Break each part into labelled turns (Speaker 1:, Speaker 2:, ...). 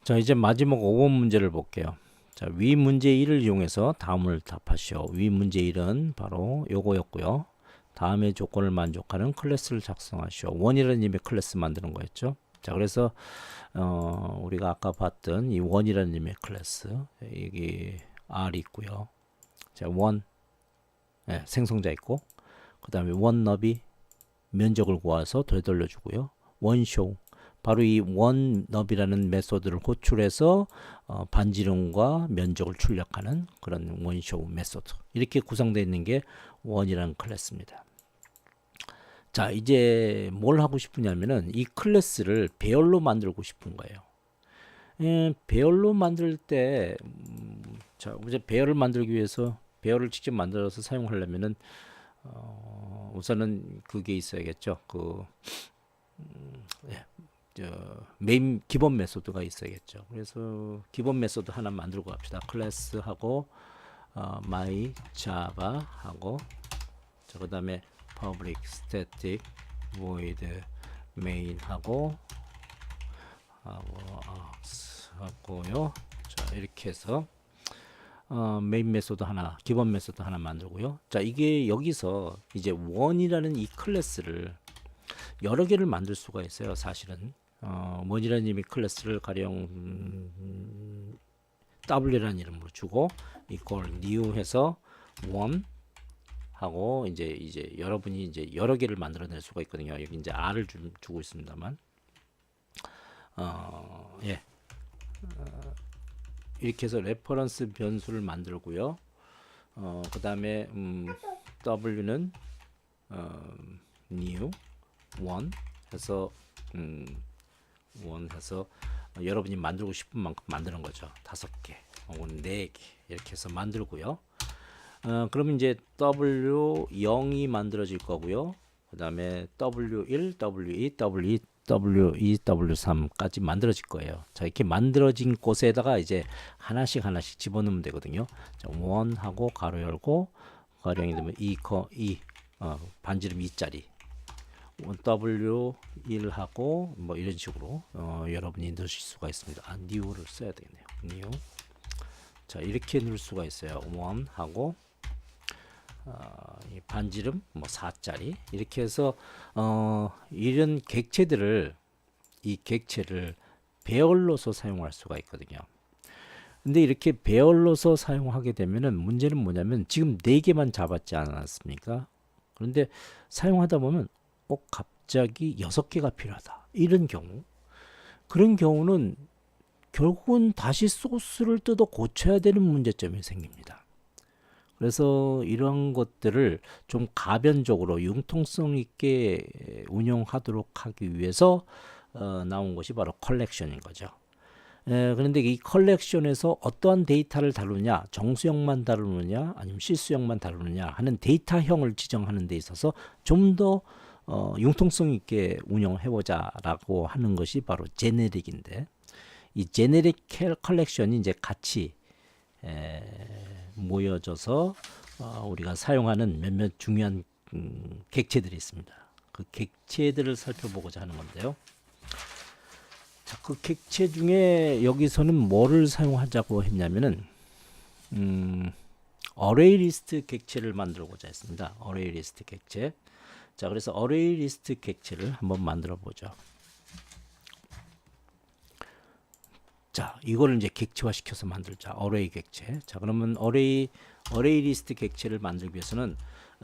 Speaker 1: 자, 이제 마지막 5번 문제를 볼게요. 자, 위 문제 1을 이용해서 다음을 답하시오. 위 문제 1은 바로 요거였고요. 다음의 조건을 만족하는 클래스를 작성하시오. 원이라는 님의 클래스 만드는 거였죠. 자, 그래서 우리가 아까 봤던 이 원이라는 님의 클래스, 여기 R 있고요. 자, 원, 예, 생성자 있고, 그 다음에 원 너비 면적을 구해서 되돌려 주고요. 원쇼, 바로 이 원너비라는 메소드를 호출해서 반지름과 면적을 출력하는 그런 원쇼 메소드, 이렇게 구성되어 있는 게 원이라는 클래스입니다. 자, 이제 뭘 하고 싶으냐면은 이 클래스를 배열로 만들고 싶은 거예요. 배열로 만들 때 자, 이제 배열을 만들기 위해서 배열을 직접 만들어서 사용하려면은 우선은 그게 있어야겠죠. 예, 메인 기본 메소드가 있어야겠죠. 그래서 기본 메소드 하나 만들고 갑시다. 클래스하고 my java 하고, 자, 그다음에 public static void main 하고요. 자, 이렇게 해서 메인 메소드 하나, 기본 메소드 하나 만들고요. 자, 이게 여기서 이제 원이라는 이 클래스를 여러 개를 만들 수가 있어요. 사실은 원이라는 이미 클래스를 가령 W라는 이름으로 주고 equal new 해서 one 하고, 이제 여러분이 이제 여러 개를 만들어낼 수가 있거든요. 여기 이제 R을 주고 있습니다만, 예, 이렇게 해서 레퍼런스 변수를 만들고요. 그 다음에 W는 new one 해서 원 해서 여러분이 만들고 싶은 만큼 만드는 거죠. 5개 혹은 4개 이렇게 해서 만들고요. 그러면 이제 W0이 만들어질 거고요. 그 다음에 W1, W2, W2, W2, W3까지 만들어질 거예요. 자, 이렇게 만들어진 곳에다가 이제 하나씩 집어넣으면 되거든요. 자, 1 하고 가로 열고, 가령이 되면 2, 반지름 2짜리 W1 하고 뭐 이런 식으로 여러분이 넣으실 수가 있습니다. new를 써야 되겠네요. new. 자, 이렇게 넣을 수가 있어요. 1 하고 이 반지름 뭐 4짜리 이렇게 해서 이런 객체들을, 이 객체를 배열로서 사용할 수가 있거든요. 근데 이렇게 배열로서 사용하게 되면은 문제는 뭐냐면 지금 4개만 잡았지 않았습니까? 그런데 사용하다 보면 갑자기 6개가 필요하다, 이런 경우, 그런 경우는 결국은 다시 소스를 뜯어 고쳐야 되는 문제점이 생깁니다. 그래서 이런 것들을 좀 가변적으로 융통성 있게 운영하도록 하기 위해서 나온 것이 바로 컬렉션인 거죠. 그런데 이 컬렉션에서 어떠한 데이터를 다루느냐, 정수형만 다루느냐 아니면 실수형만 다루느냐 하는 데이터형을 지정하는 데 있어서 좀 더 융통성 있게 운영해보자 라고 하는 것이 바로 제네릭인데, 이 제네릭 컬렉션이 이제 같이 모여져서 우리가 사용하는 몇몇 중요한 객체들이 있습니다. 그 객체들을 살펴보고자 하는 건데요. 자, 그 객체 중에 여기서는 뭐를 사용하자고 했냐면은 어레이 리스트 객체를 만들고자 했습니다. 어레이 리스트 객체. 자, 그래서 어레이 리스트 객체를 한번 만들어 보죠. 자, 이거를 이제 객체화 시켜서 만들자. 어레이 객체. 자, 그러면 어레이 리스트 객체를 만들기 위해서는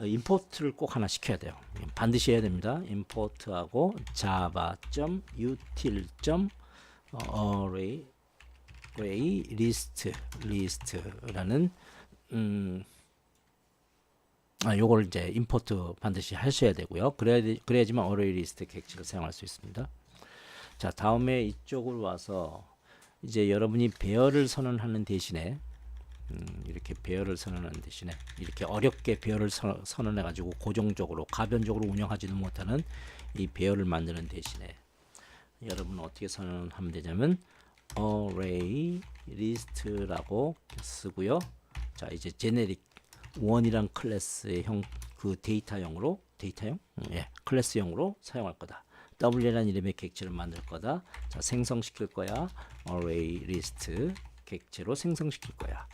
Speaker 1: 임포트를 꼭 하나 시켜야 돼요. 반드시 해야 됩니다. 임포트하고 java.util.array list라는 요걸 이제 임포트 반드시 하셔야 되고요. 그래야지만 어레이 리스트 객체를 사용할 수 있습니다. 자, 다음에 이쪽으로 와서 이제 여러분이 배열을 선언하는 대신에 이렇게 배열을 선언하는 대신에 이렇게 어렵게 배열을 선언해 가지고 고정적으로 가변적으로 운영하지는 못하는 이 배열을 만드는 대신에 여러분은 어떻게 선언하면 되냐면 array list라고 쓰고요. 자, 이제 제네릭 원이란 클래스의 그 데이터형으로 클래스형으로 사용할 거다. W라는 이름의 객체를 만들 거다. 자, 생성시킬 거야. array list 객체로 생성시킬 거야.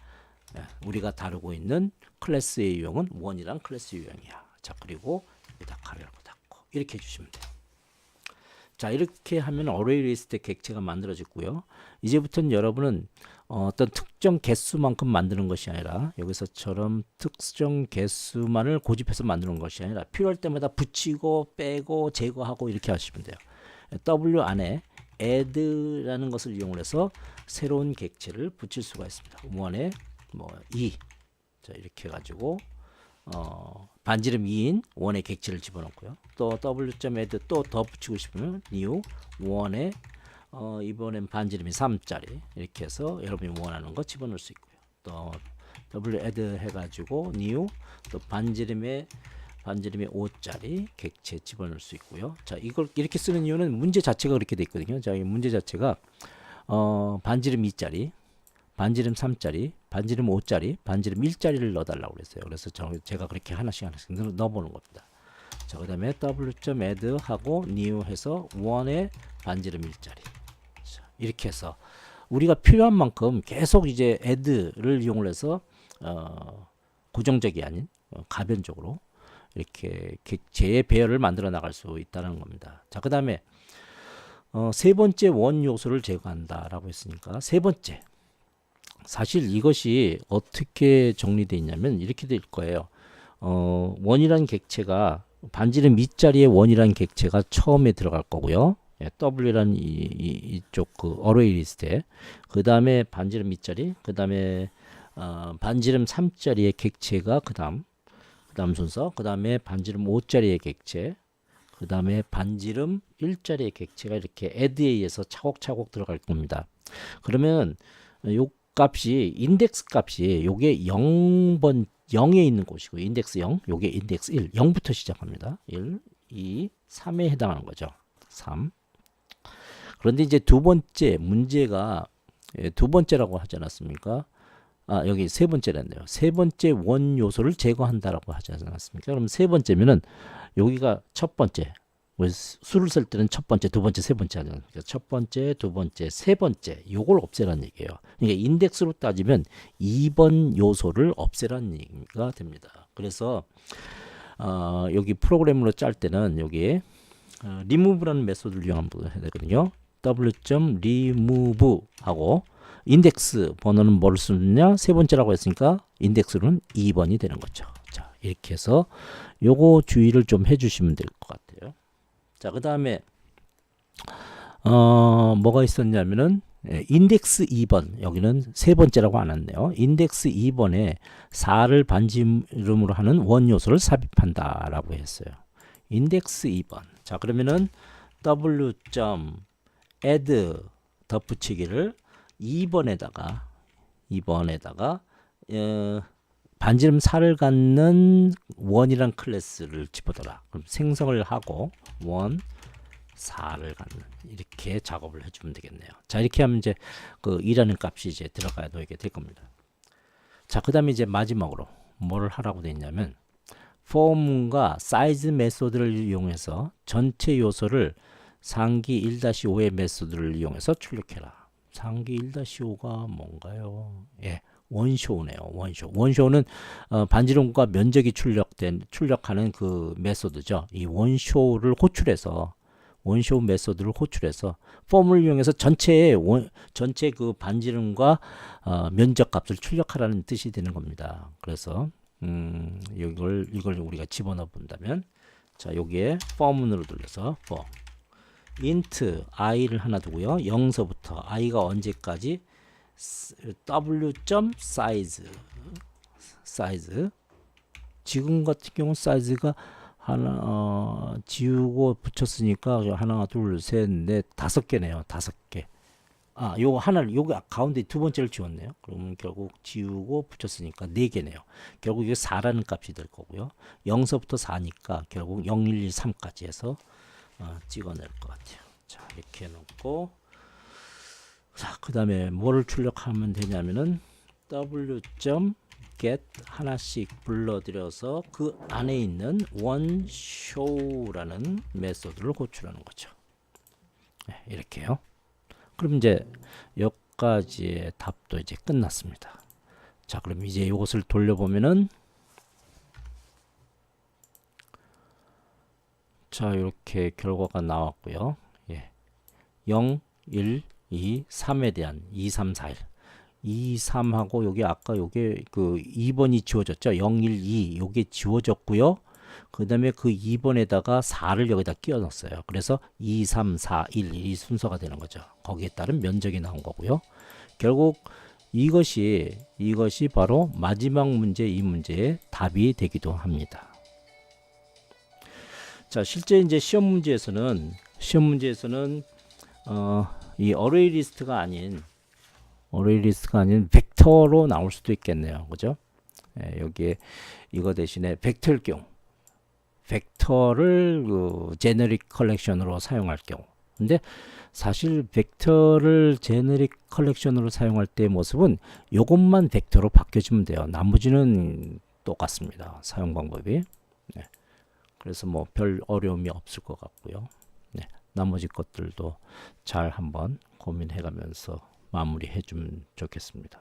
Speaker 1: 네, 우리가 다루고 있는 클래스의 유형은 원이란 클래스 유형이야. 자, 그리고 여기다 가로열고 닫고 이렇게 해주시면 돼요. 자, 이렇게 하면 array list 객체가 만들어졌고요. 이제부터는 여러분은 어떤 특정 개수만큼 만드는 것이 아니라 여기서처럼 특정 개수만을 고집해서 만드는 것이 아니라 필요할 때마다 붙이고 빼고 제거하고 이렇게 하시면 돼요. W 안에 add라는 것을 이용해서 새로운 객체를 붙일 수가 있습니다. 원에 뭐 2. 자, 이렇게 해 가지고 반지름 2인 원의 객체를 집어넣고요. 또 w.add 또 더 붙이고 싶으면 new 원에 이번엔 반지름이 3짜리 이렇게 해서 여러분이 원하는 거 집어넣을 수 있고요. 또 w.add 해가지고 new 또 반지름에 5짜리 객체 집어넣을 수 있고요. 자, 이걸 이렇게 쓰는 이유는 문제 자체가 그렇게 돼 있거든요. 자, 이 문제 자체가 반지름 2짜리, 반지름 3짜리, 반지름 5짜리, 반지름 1짜리를 넣어달라고 그랬어요. 그래서 제가 그렇게 하나씩 넣어보는 겁니다. 자, 그 다음에 w.add 하고 new 해서 원에 반지름 1짜리. 자, 이렇게 해서 우리가 필요한 만큼 계속 이제 add를 이용을 해서 고정적이 아닌 가변적으로 이렇게 객체의 배열을 만들어 나갈 수 있다는 겁니다. 자, 그 다음에 세 번째 원 요소를 제거한다라고 했으니까 세 번째, 사실 이것이 어떻게 정리되어 있냐면 이렇게 될 거예요. 원이라는 객체가 반지름 2짜리의 원이라는 객체가 처음에 들어갈 거고요. W라는 이쪽 그 어레이 리스트에 그 다음에 반지름 2짜리, 그 다음에 반지름 3짜리의 객체가 그 다음 순서, 그 다음에 반지름 5짜리의 객체, 그 다음에 반지름 1짜리의 객체가 이렇게 add에 의해서 차곡차곡 들어갈 겁니다. 그러면 요 값이 인덱스 값이 요게 0에 있는 곳이고 인덱스 0, 요게 인덱스 1, 0부터 시작합니다. 1, 2, 3에 해당하는 거죠. 3. 그런데 이제 두 번째 문제가 두 번째라고 하지 않았습니까? 아, 여기 세 번째랬네요. 세 번째 원 요소를 제거한다라고 하지 않았습니까? 그럼 세 번째면은 여기가 첫 번째. 수를 쓸 때는 첫 번째, 두 번째, 세 번째 하잖아요. 첫 번째, 두 번째, 세 번째 요걸 없애라는 얘기예요. 그러니까 인덱스로 따지면 2번 요소를 없애라는 얘기가 됩니다. 그래서 여기 프로그램으로 짤 때는 여기에 remove라는 메소드를 이용하면 해야 되거든요. w.remove 하고 인덱스 번호는 뭐를 쓰느냐? 세 번째라고 했으니까 인덱스로는 2번이 되는 거죠. 자, 이렇게 해서 요거 주의를 좀 해주시면 될 것 같아요. 자, 그 다음에 뭐가 있었냐면은 인덱스 2번, 여기는 세 번째라고 안 했네요. 인덱스 2번에 4를 반지름으로 하는 원 요소를 삽입한다 라고 했어요. 인덱스 2번. 자, 그러면은 w.add 덧붙이기를 2번에다가 반지름 4를 갖는 원이란 클래스를 집어넣어라. 그럼 생성을 하고 원 4를 갖는 이렇게 작업을 해주면 되겠네요. 자, 이렇게 하면 이제 그 2라는 값이 이제 들어가야 놓이게 될 겁니다. 자, 그 다음에 이제 마지막으로 뭐를 하라고 되어 있냐면 폼과 사이즈 메소드를 이용해서 전체 요소를 상기 1-5의 메소드를 이용해서 출력해라. 상기 1-5가 뭔가요? 예, 원쇼네요. 원쇼는 반지름과 면적이 출력하는 그 메소드죠. 이 원쇼를 호출해서 원쇼 메소드를 호출해서 폼을 이용해서 전체 그 반지름과 면적 값을 출력하라는 뜻이 되는 겁니다. 그래서 이걸 우리가 집어넣어 본다면, 자, 여기에 폼으로 돌려서 폼 int i를 하나 두고요. 0서부터 i가 언제까지 w.size 지금 같은 경우 사이즈가 하나 지우고 붙였으니까 하나 둘셋넷 5개네요. 5개. 아, 요거 하나를 요거 가운데 두 번째를 지웠네요. 그러면 결국 지우고 붙였으니까 4개네요. 결국 이게 4라는 값이 될 거고요. 0서부터 4니까 결국 0, 1, 2, 3까지 해서 찍어낼 것 같아요. 자, 이렇게 해놓고, 자, 그 다음에 뭐를 출력하면 되냐면은 w.get get 하나씩 불러들여서 그 안에 있는 one show라는 메소드를 호출하는 거죠. 네, 이렇게요. 그럼 이제 여기까지의 답도 이제 끝났습니다. 자, 그럼 이제 이것을 돌려보면은 자, 이렇게 결과가 나왔고요. 예. 0, 1, 2, 3에 대한 2, 3, 4, 1. 2, 3하고 여기 아까 요게 그 2번이 지워졌죠. 0, 1, 2 요게 지워졌고요. 그 다음에 그 2번에다가 4를 여기다 끼워 넣었어요. 그래서 2, 3, 4, 1 이 순서가 되는 거죠. 거기에 따른 면적이 나온 거고요. 결국 이것이 바로 마지막 문제 이 문제의 답이 되기도 합니다. 자, 실제 이제 시험 문제에서는 이 어레이 리스트가 아닌 벡터로 나올 수도 있겠네요. 그죠? 예, 여기에 이거 대신에 벡터일 경우 벡터를 그 제너릭 컬렉션으로 사용할 경우. 근데 사실 벡터를 제너릭 컬렉션으로 사용할 때의 모습은 이것만 벡터로 바뀌어주면 돼요. 나머지는 똑같습니다. 사용 방법이. 네. 그래서 뭐 별 어려움이 없을 것 같고요. 네. 나머지 것들도 잘 한번 고민해 가면서 마무리해 주면 좋겠습니다.